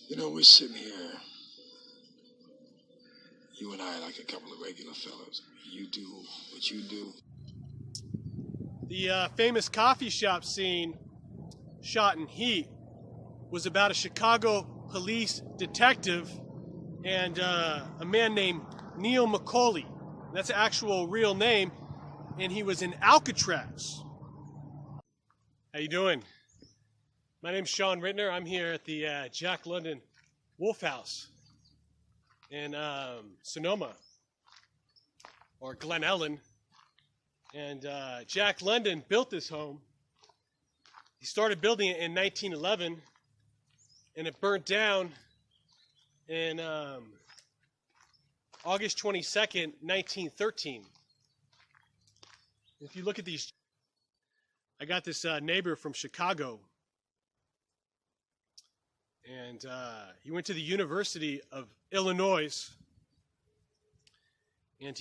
You know, we're sitting here, you and I, like a couple of regular fellows. You do what you do. The famous coffee shop scene shot in Heat was about a Chicago police detective and a man named Neil McCauley. That's an actual real name, and he was in Alcatraz. How you doing? My name's Shawn Ritner. I'm here at the Jack London Wolf House in Sonoma, or Glen Ellen. And Jack London built this home. He started building it in 1911, and it burnt down in August 22nd, 1913. If you look at these, I got this neighbor from Chicago, and he went to the University of Illinois, and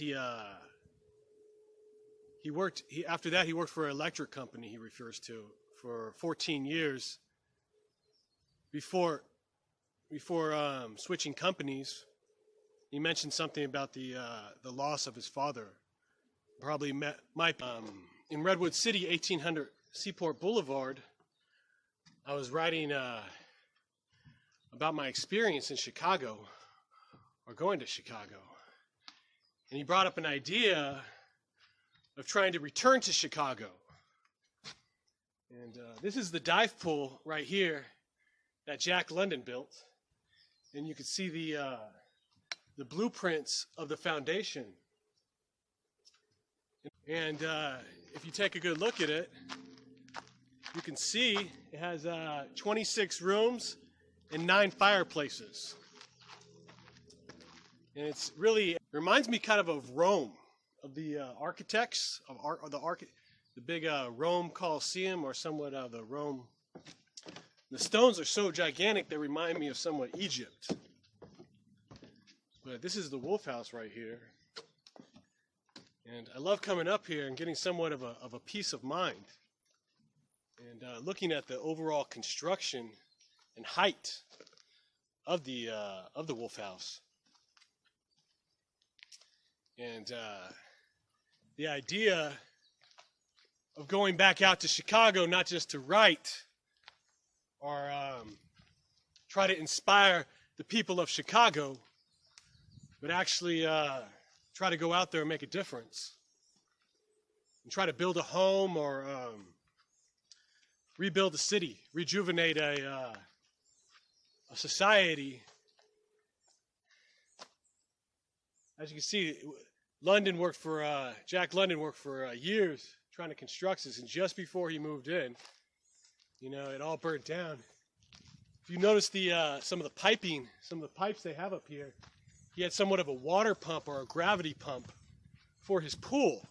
after that he worked for an electric company he refers to for 14 years before switching companies. He mentioned something about the loss of his father. Probably might in Redwood City, 1800 Seaport Boulevard. I was writing about my experience in Chicago, or going to Chicago, and he brought up an idea of trying to return to Chicago. And this is the dive pool right here that Jack London built, and you can see the blueprints of the foundation. And if you take a good look at it, you can see it has 26 rooms and 9 fireplaces. And it's really reminds me kind of Rome, of the architects of the big Rome Colosseum, or somewhat of the Rome. The stones are so gigantic they remind me of somewhat Egypt. But this is the Wolf House right here, and I love coming up here and getting somewhat of a peace of mind, and looking at the overall construction and height of the Wolf House, and the idea of going back out to Chicago, not just to write or try to inspire the people of Chicago, but actually try to go out there and make a difference, and try to build a home, or rebuild a city, rejuvenate a society. As you can see, Jack London worked for years trying to construct this, and just before he moved in, you know, it all burnt down. If you notice some of the pipes they have up here, he had somewhat of a water pump or a gravity pump for his pool.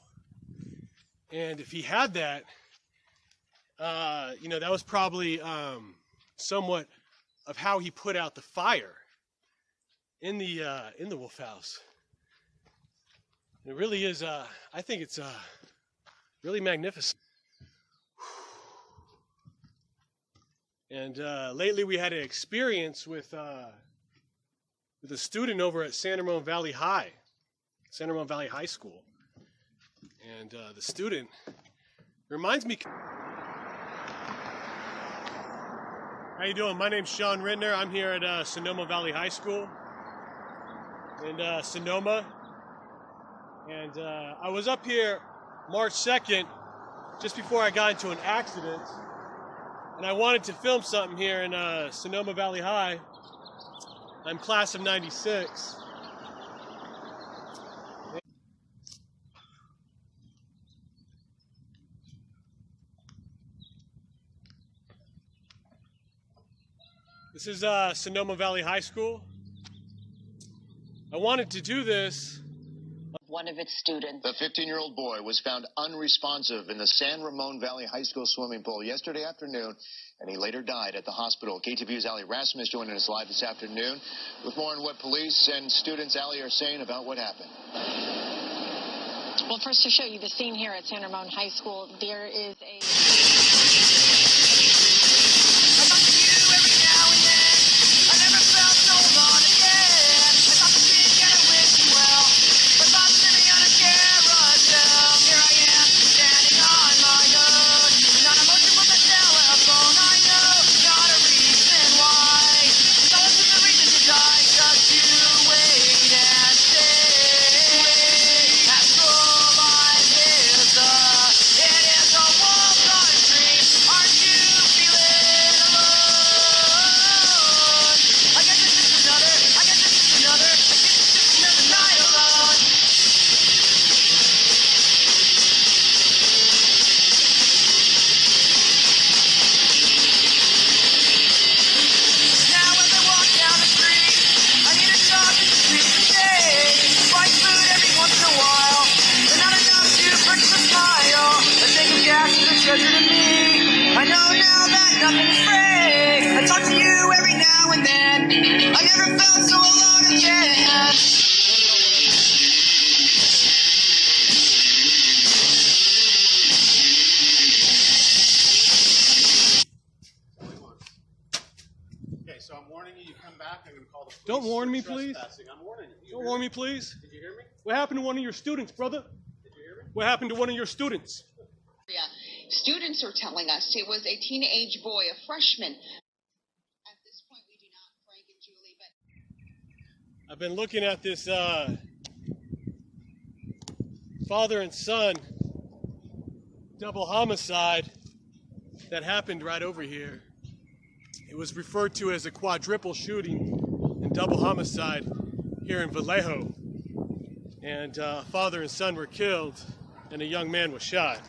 And if he had that, you know, that was probably somewhat of how he put out the fire in the Wolf House. And it really is, I think it's really magnificent. And lately we had an experience with a student over at San Ramon Valley High School. And the student reminds me. How you doing? My name's Shawn Ritner. I'm here at Sonoma Valley High School in Sonoma. And I was up here March 2nd, just before I got into an accident. And I wanted to film something here in Sonoma Valley High. I'm class of 96. This is Sonoma Valley High School. I wanted to do this. One of its students. The 15-year-old boy was found unresponsive in the San Ramon Valley High School swimming pool yesterday afternoon, and he later died at the hospital. KTVU's Ali Rasmus joining us live this afternoon with more on what police and students, Ali, are saying about what happened. Well, first to show you the scene here at San Ramon High School, there is a... I talk to you every now and then. I never treasure to me. I know now that nothing's free. I talk to you every now and then. I never felt so alone again. Okay, so I'm warning you, you come back, I'm going to call the police. Don't warn me, for please. trespassing. I'm warning you. Don't warn me, please. Did you hear me? What happened to one of your students, brother? Did you hear me? What happened to one of your students? Yeah. Students are telling us it was a teenage boy, a freshman. At this point, we do not, Frank and Julie, but I've been looking at this father and son double homicide that happened right over here. It was referred to as a quadruple shooting and double homicide here in Vallejo. And father and son were killed and a young man was shot.